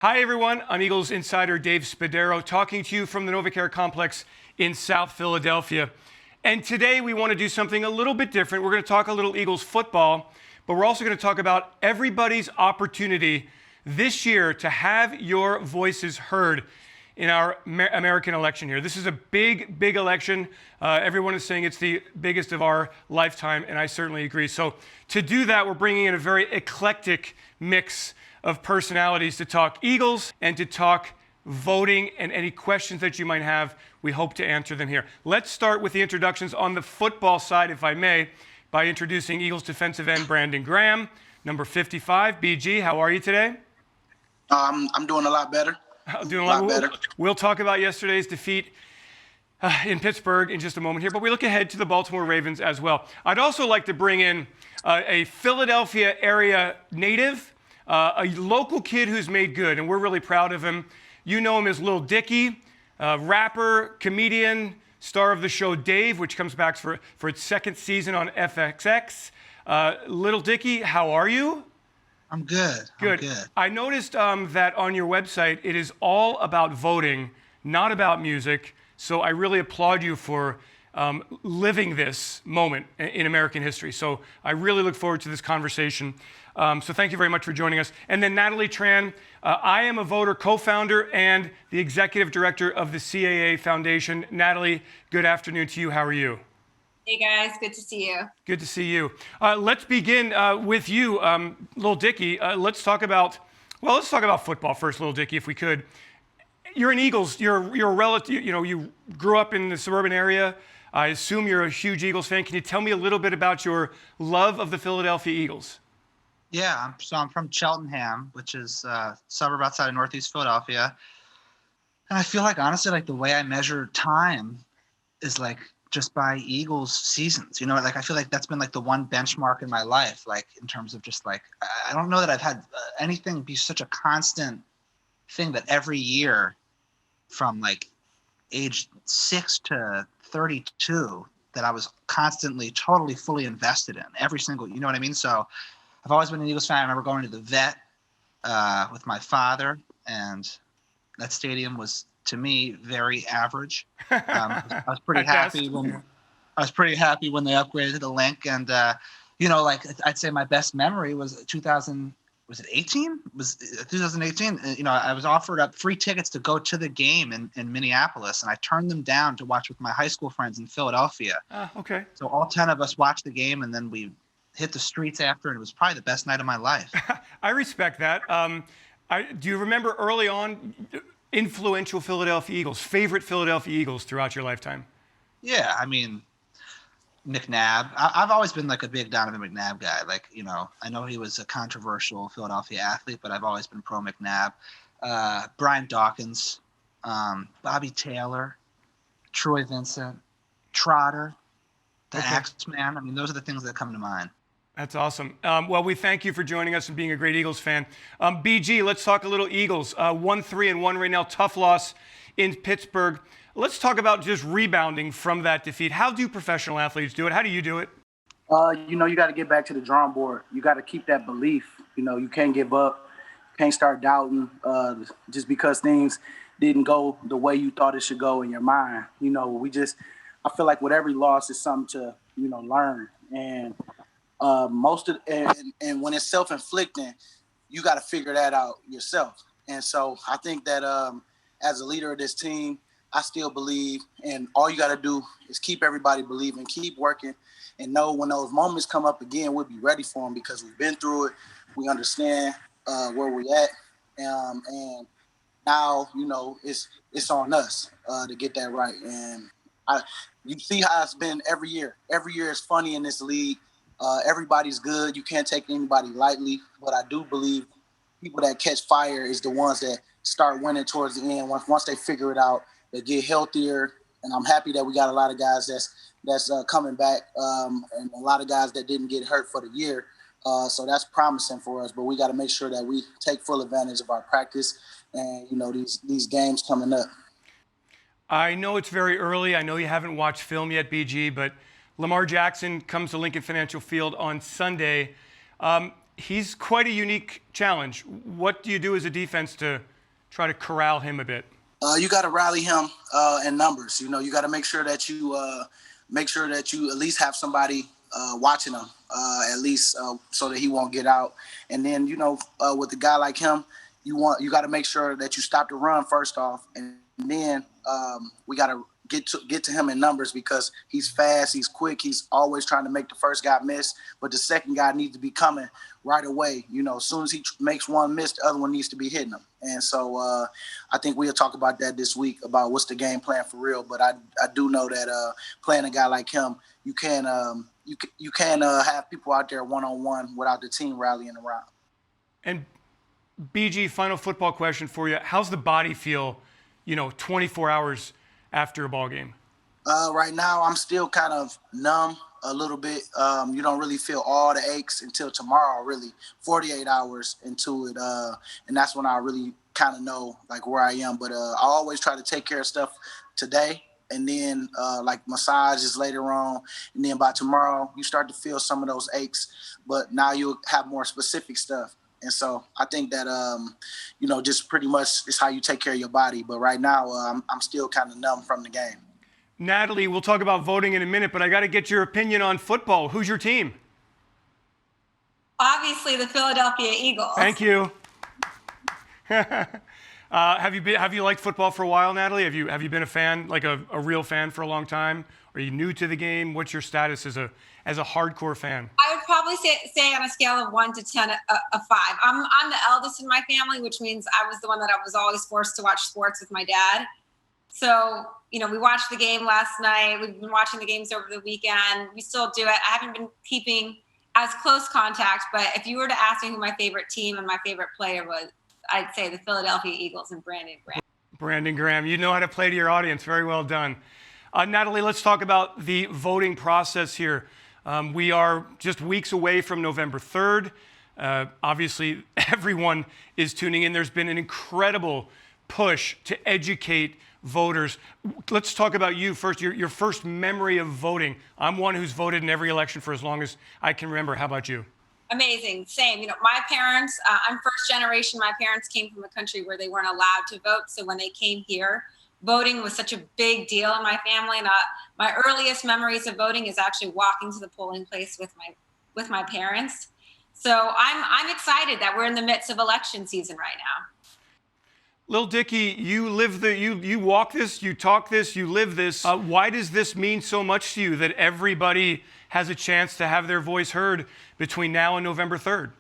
Hi, everyone. I'm Eagles insider Dave Spadaro talking to you from the NovaCare Complex in South Philadelphia. And today we want to do something a little bit different. We're going to talk a little Eagles football, but we're also going to talk about everybody's opportunity this year to have your voices heard in our American election here. This is a big, big election. Everyone is saying it's the biggest of our lifetime, and I certainly agree. So to do that, we're bringing in a very eclectic mix of personalities to talk Eagles and to talk voting, and any questions that you might have, we hope to answer them here. Let's start with the introductions on the football side, if I may, by introducing Eagles defensive end Brandon Graham, number 55. BG, how are you today? I'm doing a lot better. Doing a lot better. We'll talk about yesterday's defeat in Pittsburgh in just a moment here, but we look ahead to the Baltimore Ravens as well. I'd also like to bring in a Philadelphia area native, a local kid who's made good, and we're really proud of him. You know him as Lil Dicky, rapper, comedian, star of the show Dave, which comes back for its second season on FXX. Lil Dicky, how are you? I'm good. Good. I noticed that on your website, it is all about voting, not about music. So I really applaud you for living this moment in American history. So I really look forward to this conversation. So thank you very much for joining us. And then Natalie Tran, I am a voter, co-founder, and the executive director of the CAA Foundation. Natalie, good afternoon to you. How are you? Hey guys, good to see you. Good to see you. Let's begin with you, Lil Dicky. Let's talk about football first, Lil Dicky, if we could. You're an Eagles. You're a relative. You know, you grew up in the suburban area. I assume you're a huge Eagles fan. Can you tell me a little bit about your love of the Philadelphia Eagles? Yeah, I'm from Cheltenham, which is a suburb outside of Northeast Philadelphia. And I feel like, honestly, like the way I measure time is like just by Eagles seasons. You know, like I feel like that's been like the one benchmark in my life, like in terms of just like, I don't know that I've had anything be such a constant thing that every year from like age 6 to 32 that I was constantly, totally, fully invested in every single, you know what I mean? So I've always been an Eagles fan. I remember going to the Vet with my father, and that stadium was, to me, very average. I was pretty happy when they upgraded to the Link, and you know, like I'd say my best memory was 2000. Was it 18? Was 2018? You know, I was offered up free tickets to go to the game in Minneapolis, and I turned them down to watch with my high school friends in Philadelphia. Okay. So all 10 of us watched the game, and then we hit the streets after, and it was probably the best night of my life. I respect that. Do you remember early on influential Philadelphia Eagles, favorite Philadelphia Eagles throughout your lifetime? Yeah, I mean, McNabb. I've always been like a big Donovan McNabb guy. Like, you know, I know he was a controversial Philadelphia athlete, but I've always been pro McNabb. Brian Dawkins, Bobby Taylor, Troy Vincent, Trotter, the Axeman. I mean, those are the things that come to mind. That's awesome. Well, we thank you for joining us and being a great Eagles fan. BG, let's talk a little Eagles. 1-3-1 right now, tough loss in Pittsburgh. Let's talk about just rebounding from that defeat. How do professional athletes do it? How do you do it? You know, you got to get back to the drawing board. You got to keep that belief. You know, you can't give up. You can't start doubting just because things didn't go the way you thought it should go in your mind. You know, I feel like with every loss is something to, you know, learn. And and when it's self-inflicting, you got to figure that out yourself. And so I think that as a leader of this team, I still believe, and all you got to do is keep everybody believing, keep working, and know when those moments come up again, we'll be ready for them because we've been through it. We understand where we're at. And now, you know, it's on us to get that right. And you see how it's been every year. Every year is funny in this league. Everybody's good. You can't take anybody lightly. But I do believe people that catch fire is the ones that start winning towards the end. Once they figure it out, they get healthier. And I'm happy that we got a lot of guys that's coming back and a lot of guys that didn't get hurt for the year. So that's promising for us. But we got to make sure that we take full advantage of our practice and, you know, these games coming up. I know it's very early. I know you haven't watched film yet, BG, but Lamar Jackson comes to Lincoln Financial Field on Sunday. he's quite a unique challenge. What do you do as a defense to try to corral him a bit? You got to rally him in numbers. You got to make sure that you at least have somebody watching him at least so that he won't get out. And then with a guy like him, you got to make sure that you stop the run first off, and then we got to get to him in numbers because he's fast, he's quick, he's always trying to make the first guy miss, but the second guy needs to be coming right away. As soon as he makes one miss, the other one needs to be hitting him. And so I think we'll talk about that this week about what's the game plan for real. But I do know that playing a guy like him, you can't have people out there one-on-one without the team rallying around. And BG, final football question for you. How's the body feel, 24 hours after a ball game? Right now, I'm still kind of numb a little bit. You don't really feel all the aches until tomorrow, really, 48 hours into it. And that's when I really kind of know like where I am. But I always try to take care of stuff today. And then like massages later on. And then by tomorrow, you start to feel some of those aches. But now you'll have more specific stuff. And so I think that, just pretty much is how you take care of your body. But right now, I'm still kind of numb from the game. Natalie, we'll talk about voting in a minute, but I got to get your opinion on football. Who's your team? Obviously, the Philadelphia Eagles. Thank you. Have you liked football for a while, Natalie? Have you been a fan, like a real fan for a long time? Are you new to the game? What's your status as a hardcore fan? I would probably say on a scale of 1 to 10, a 5. I'm the eldest in my family, which means I was the one that I was always forced to watch sports with my dad. So, we watched the game last night. We've been watching the games over the weekend. We still do it. I haven't been keeping as close contact, but if you were to ask me who my favorite team and my favorite player was, I'd say the Philadelphia Eagles and Brandon Graham. Brandon Graham, you know how to play to your audience. Very well done. Natalie, let's talk about the voting process here. We are just weeks away from November 3rd. Obviously, everyone is tuning in. There's been an incredible push to educate voters. Let's talk about you first, your first memory of voting. I'm one who's voted in every election for as long as I can remember. How about you? Amazing. Same. My parents, I'm first generation. My parents came from a country where they weren't allowed to vote. So when they came here, voting was such a big deal in my family. And my earliest memories of voting is actually walking to the polling place with my parents. So I'm excited that we're in the midst of election season right now. Lil Dicky, you walk this, you talk this, you live this. Why does this mean so much to you that everybody has a chance to have their voice heard between now and November 3rd?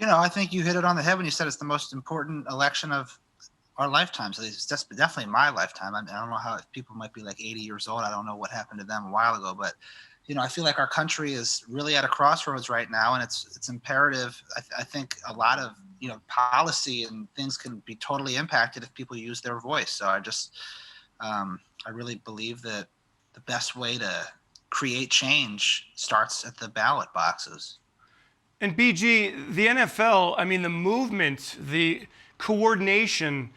I think you hit it on the head when you said it's the most important election of our lifetimes. It's definitely my lifetime. I don't know how people might be like 80 years old. I don't know what happened to them a while ago, but I feel like our country is really at a crossroads right now, and it's imperative. I think a lot of policy and things can be totally impacted if people use their voice. So I really believe that the best way to create change starts at the ballot boxes. And BG, the NFL, the movement, the coordination,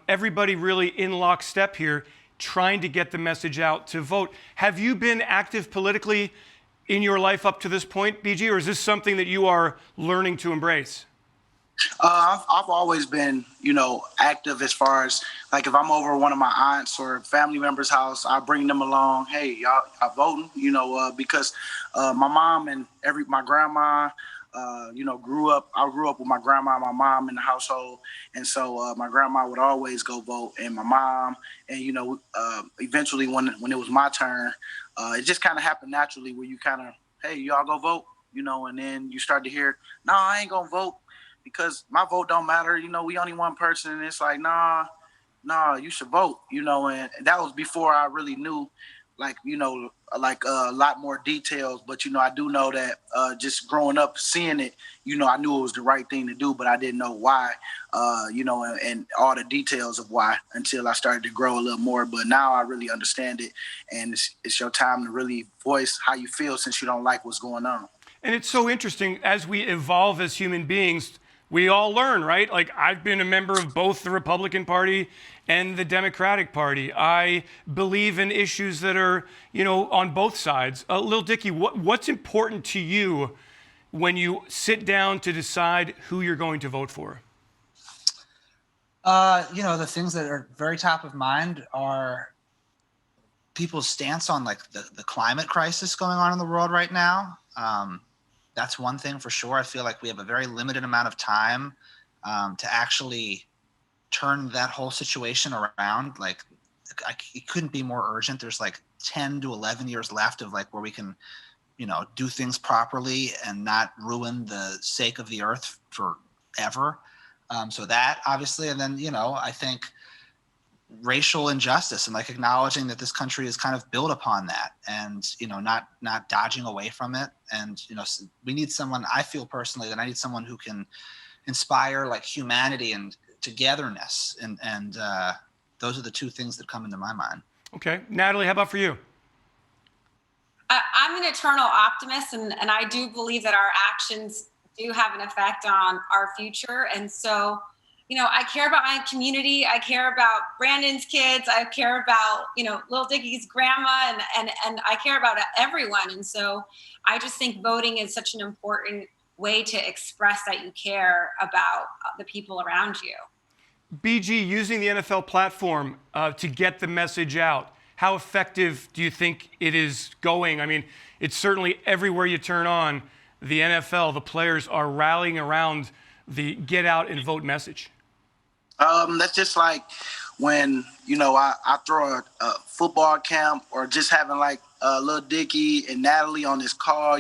everybody really in lockstep here, trying to get the message out to vote. Have you been active politically in your life up to this point, BG, or is this something that you are learning to embrace? I've always been, active as far as like if I'm over one of my aunts or family members' house, I bring them along. Hey, y'all voting, because my mom and my grandma, grew up. I grew up with my grandma and my mom in the household, and so my grandma would always go vote, and my mom, and eventually when it was my turn, it just kind of happened naturally where you kind of, hey, y'all go vote, and then you start to hear, no, I ain't gonna vote because my vote don't matter. We only one person, and it's like, nah, you should vote, and that was before I really knew, a lot more details. But, I do know that just growing up, seeing it, I knew it was the right thing to do, but I didn't know why, and all the details of why until I started to grow a little more. But now I really understand it, and it's your time to really voice how you feel since you don't like what's going on. And it's so interesting, as we evolve as human beings, we all learn, right? Like, I've been a member of both the Republican Party and the Democratic Party. I believe in issues that are, on both sides. Lil Dicky, what's important to you when you sit down to decide who you're going to vote for? The things that are very top of mind are people's stance on like the climate crisis going on in the world right now. That's one thing for sure. I feel like we have a very limited amount of time to actually turn that whole situation around. Like, it couldn't be more urgent. There's like 10 to 11 years left of like where we can, do things properly and not ruin the sake of the earth forever. So that obviously, and then, I think racial injustice and like acknowledging that this country is kind of built upon that and, not dodging away from it. And, we need someone, I feel personally that I need someone who can inspire like humanity and togetherness. And those are the two things that come into my mind. Okay. Natalie, how about for you? I'm an eternal optimist, and I do believe that our actions do have an effect on our future. And so, I care about my community. I care about Brandon's kids. I care about, Lil Dicky's grandma, and I care about everyone. And so I just think voting is such an important way to express that you care about the people around you. BG, using the NFL platform to get the message out, how effective do you think it is going? I mean, it's certainly everywhere you turn on the NFL, the players are rallying around the get out and vote message. That's just like when, I throw a football camp or just having like Lil Dicky and Natalie on this call,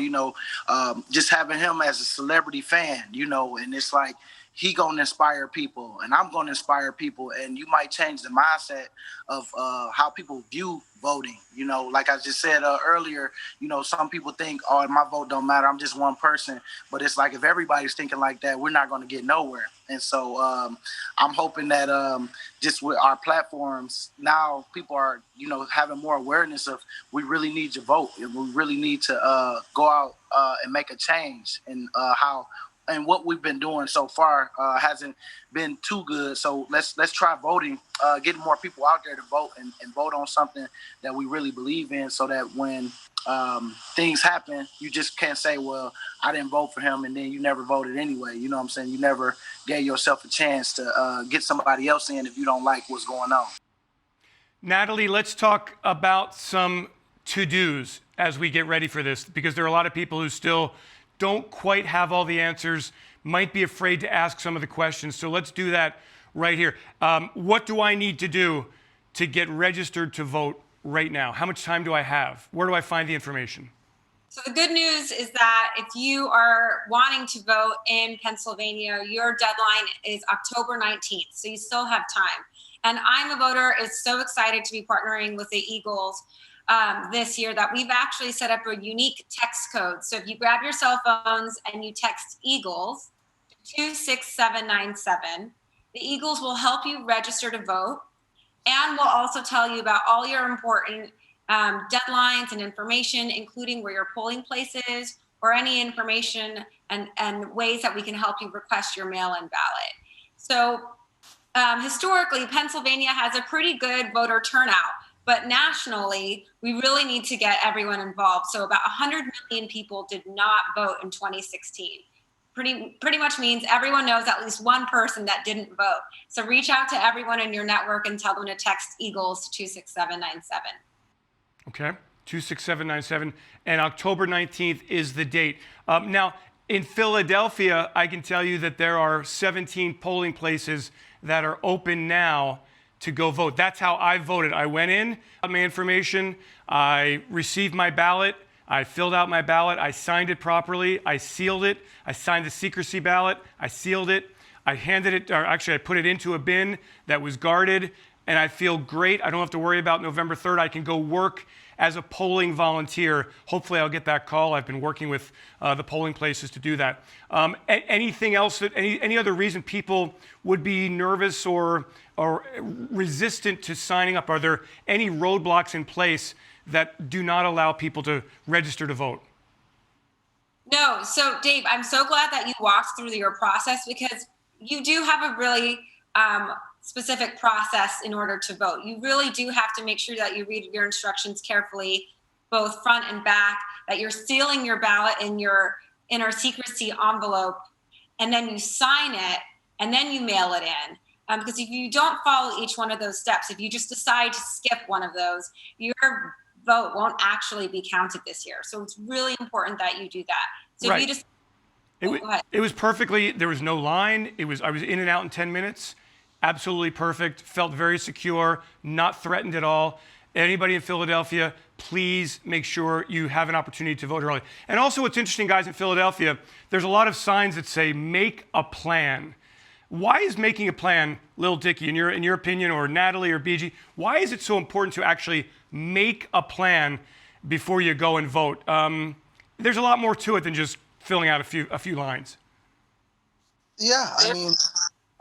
just having him as a celebrity fan, and it's like, he gonna inspire people and I'm gonna inspire people, and you might change the mindset of how people view voting. Like I just said earlier, some people think, oh, my vote don't matter, I'm just one person. But it's like, if everybody's thinking like that, we're not gonna get nowhere. And so I'm hoping that just with our platforms now, people are, having more awareness of, we really need your vote and we really need to go out and make a change. And what we've been doing so far hasn't been too good. So let's try voting, getting more people out there to vote and vote on something that we really believe in, so that when things happen, you just can't say, well, I didn't vote for him, and then you never voted anyway. You know what I'm saying? You never gave yourself a chance to get somebody else in if you don't like what's going on. Natalie, let's talk about some to-dos as we get ready for this, because there are a lot of people who still don't quite have all the answers, might be afraid to ask some of the questions. So let's do that right here. What do I need to do to get registered to vote right now? How much time do I have? Where do I find the information? So the good news is that if you are wanting to vote in Pennsylvania, your deadline is October 19th. So you still have time. And I'm a Voter is so excited to be partnering with the Eagles this year that we've actually set up a unique text code. So if you grab your cell phones and you text Eagles to 26797, the Eagles will help you register to vote, and will also tell you about all your important deadlines and information, including where your polling place is, or any information and ways that we can help you request your mail-in ballot. So historically, Pennsylvania has a pretty good voter turnout. But nationally, we really need to get everyone involved. So about 100 million people did not vote in 2016. Pretty much means everyone knows at least one person that didn't vote. So reach out to everyone in your network and tell them to text Eagles to 26797. Okay, 26797. And October 19th is the date. Now, in Philadelphia, I can tell you that there are 17 polling places that are open now to go vote. That's how I voted. I went in, got my information, I received my ballot, I filled out my ballot, I signed it properly, I sealed it, I signed the secrecy ballot, I sealed it, I handed it, or actually I put it into a bin that was guarded, and I feel great. I don't have to worry about November 3rd. I can go work as a polling volunteer. Hopefully I'll get that call. I've been working with the polling places to do that. Anything else, any other reason people would be nervous or resistant to signing up? Are there any roadblocks in place that do not allow people to register to vote? No. So Dave, I'm so glad that you walked through your process, because you do have a really specific process in order to vote. You really do have to make sure that you read your instructions carefully, both front and back, that you're sealing your ballot in your in our secrecy envelope, and then you sign it, and then you mail it in. Because if you don't follow each one of those steps, if you just decide to skip one of those, your vote won't actually be counted this year. So it's really important that you do that. So Right. if you just It was perfectly, there was no line. I was in and out in 10 minutes. Absolutely perfect. Felt very secure, not threatened at all. Anybody in Philadelphia, please make sure you have an opportunity to vote early. And also what's interesting, guys, in Philadelphia, there's a lot of signs that say, make a plan. Why is making a plan, Lil Dicky, in your opinion, or Natalie or BG, why is it so important to actually make a plan before you go and vote? There's a lot more to it than just filling out a few lines. Yeah, I mean,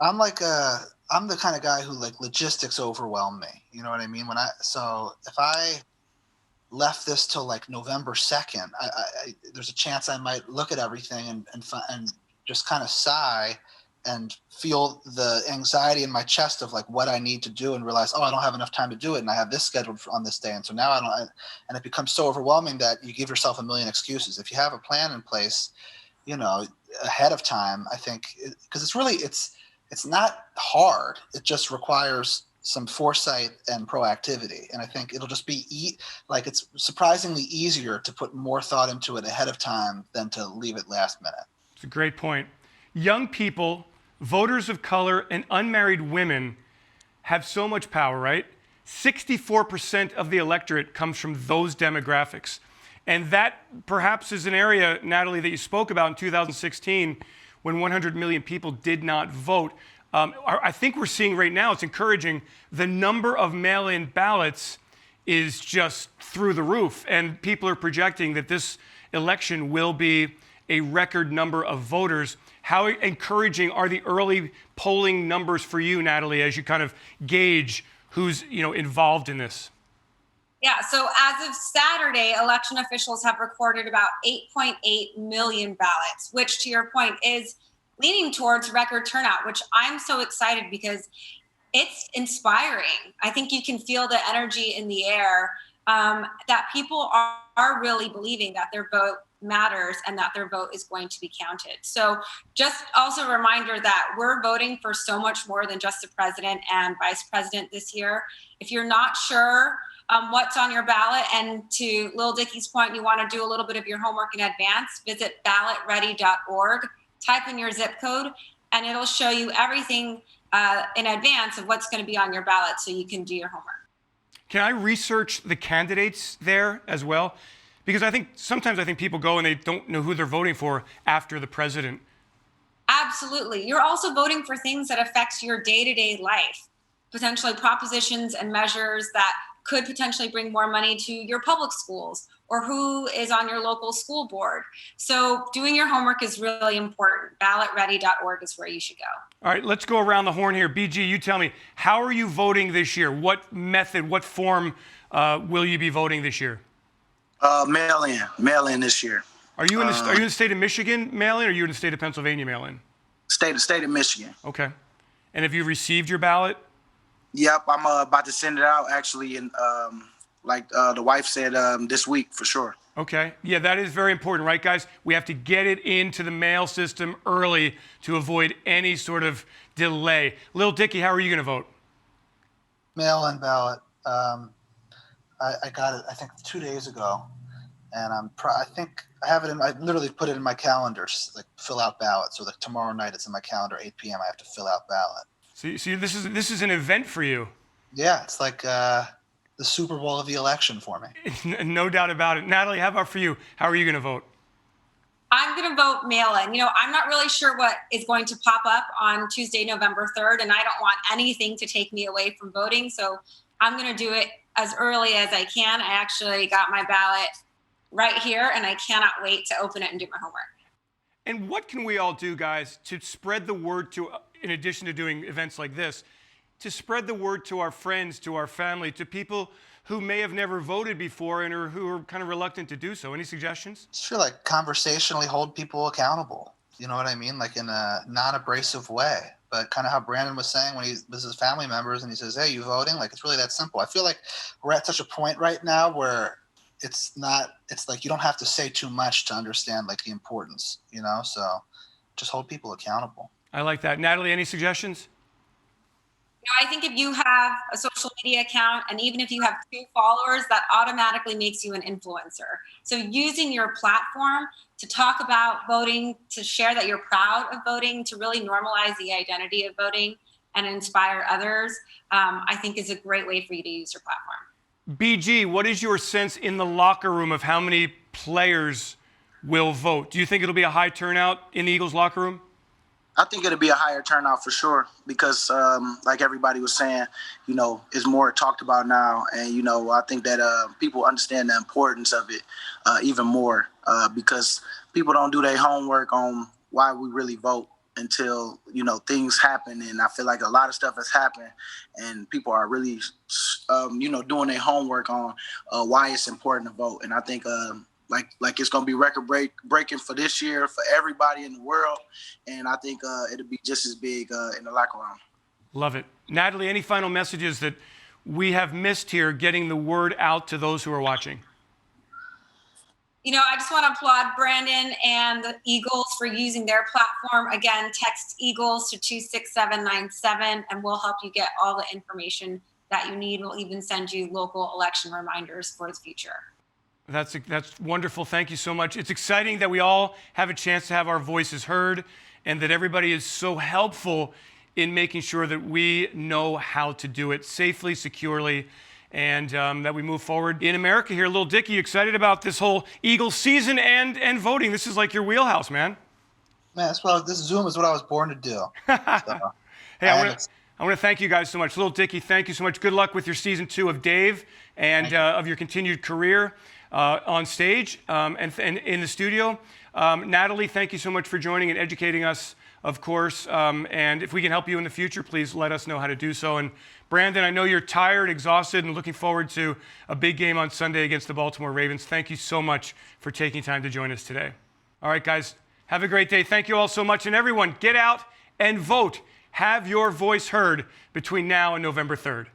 I'm the kind of guy who like logistics overwhelm me. You know what I mean? So if I left this till like November 2nd, there's a chance I might look at everything and just kind of sigh and feel the anxiety in my chest of like what I need to do and realize, oh, I don't have enough time to do it. And I have this scheduled on this day. And so now and it becomes so overwhelming that you give yourself a million excuses. If you have a plan in place, ahead of time, I think, because it's not hard. It just requires some foresight and proactivity. And I think it'll just be it's surprisingly easier to put more thought into it ahead of time than to leave it last minute. It's a great point. Young people, voters of color, and unmarried women have so much power, right? 64% of the electorate comes from those demographics. And that perhaps is an area, Natalie, that you spoke about in 2016 when 100 million people did not vote. I think we're seeing right now, it's encouraging, the number of mail-in ballots is just through the roof. And people are projecting that this election will be a record number of voters. How encouraging are the early polling numbers for you, Natalie, as you kind of gauge who's involved in this? Yeah, so as of Saturday, election officials have recorded about 8.8 million ballots, which to your point is leaning towards record turnout, which I'm so excited because it's inspiring. I think you can feel the energy in the air, that people are really believing that their vote matters and that their vote is going to be counted. So just also a reminder that we're voting for so much more than just the president and vice president this year. If you're not sure what's on your ballot, and to Lil Dicky's point, you want to do a little bit of your homework in advance, visit ballotready.org, type in your zip code, and it'll show you everything in advance of what's going to be on your ballot so you can do your homework. Can I research the candidates there as well? Because sometimes people go and they don't know who they're voting for after the president. Absolutely. You're also voting for things that affect your day-to-day life, potentially propositions and measures that could potentially bring more money to your public schools or who is on your local school board. So doing your homework is really important. Ballotready.org is where you should go. All right, let's go around the horn here. BG, you tell me, how are you voting this year? What method, what form will you be voting this year? Mail in this year. Are you in the state of Michigan mail-in, or are you in the state of Pennsylvania mail-in? State of Michigan. Okay. And have you received your ballot? Yep, I'm about to send it out actually, and the wife said this week for sure. Okay. Yeah, that is very important, right, guys? We have to get it into the mail system early to avoid any sort of delay. Lil Dicky, how are you going to vote? Mail-in ballot. I got it, I think 2 days ago, and I think I have it I literally put it in my calendar, like fill out ballot. So like tomorrow night it's in my calendar, 8 p.m. I have to fill out ballot. So this is an event for you. Yeah, it's like the Super Bowl of the election for me. No doubt about it. Natalie, how about for you? How are you going to vote? I'm going to vote mail-in. I'm not really sure what is going to pop up on Tuesday, November 3rd, and I don't want anything to take me away from voting. So I'm going to do it as early as I can. I actually got my ballot right here, and I cannot wait to open it and do my homework. And what can we all do, guys, to spread the word in addition to doing events like this, to spread the word to our friends, to our family, to people who may have never voted before and who are kind of reluctant to do so? Any suggestions? I just feel like conversationally hold people accountable. You know what I mean? Like in a non-abrasive way. But kind of how Brandon was saying when he was his family members and he says, hey, you voting? Like, it's really that simple. I feel like we're at such a point right now where it's like you don't have to say too much to understand like the importance, so just hold people accountable. I like that. Natalie, any suggestions? I think if you have a social media account, and even if you have 2 followers, that automatically makes you an influencer. So using your platform to talk about voting, to share that you're proud of voting, to really normalize the identity of voting and inspire others, I think is a great way for you to use your platform. BG, what is your sense in the locker room of how many players will vote? Do you think it'll be a high turnout in the Eagles locker room? I think it'll be a higher turnout for sure because, like everybody was saying, it's more talked about now. And, I think that people understand the importance of it even more because people don't do their homework on why we really vote until, things happen. And I feel like a lot of stuff has happened and people are really, doing their homework on why it's important to vote. And I think like it's going to be record breaking for this year for everybody in the world. And I think it'll be just as big in the locker room. Love it. Natalie, any final messages that we have missed here getting the word out to those who are watching? I just want to applaud Brandon and the Eagles for using their platform. Again, text Eagles to 26797 and we'll help you get all the information that you need. We'll even send you local election reminders for the future. That's wonderful. Thank you so much. It's exciting that we all have a chance to have our voices heard and that everybody is so helpful in making sure that we know how to do it safely, securely, and that we move forward in America here. Lil Dicky, you excited about this whole Eagles season and voting? This is like your wheelhouse, man. Man, this Zoom is what I was born to do. So, hey, I want to thank you guys so much. Lil Dicky, thank you so much. Good luck with your season 2 of Dave and of your continued career on stage and in the studio. Natalie, thank you so much for joining and educating us, of course. And if we can help you in the future, please let us know how to do so. And Brandon, I know you're tired, exhausted, and looking forward to a big game on Sunday against the Baltimore Ravens. Thank you so much for taking time to join us today. All right, guys, have a great day. Thank you all so much. And everyone, get out and vote. Have your voice heard between now and November 3rd.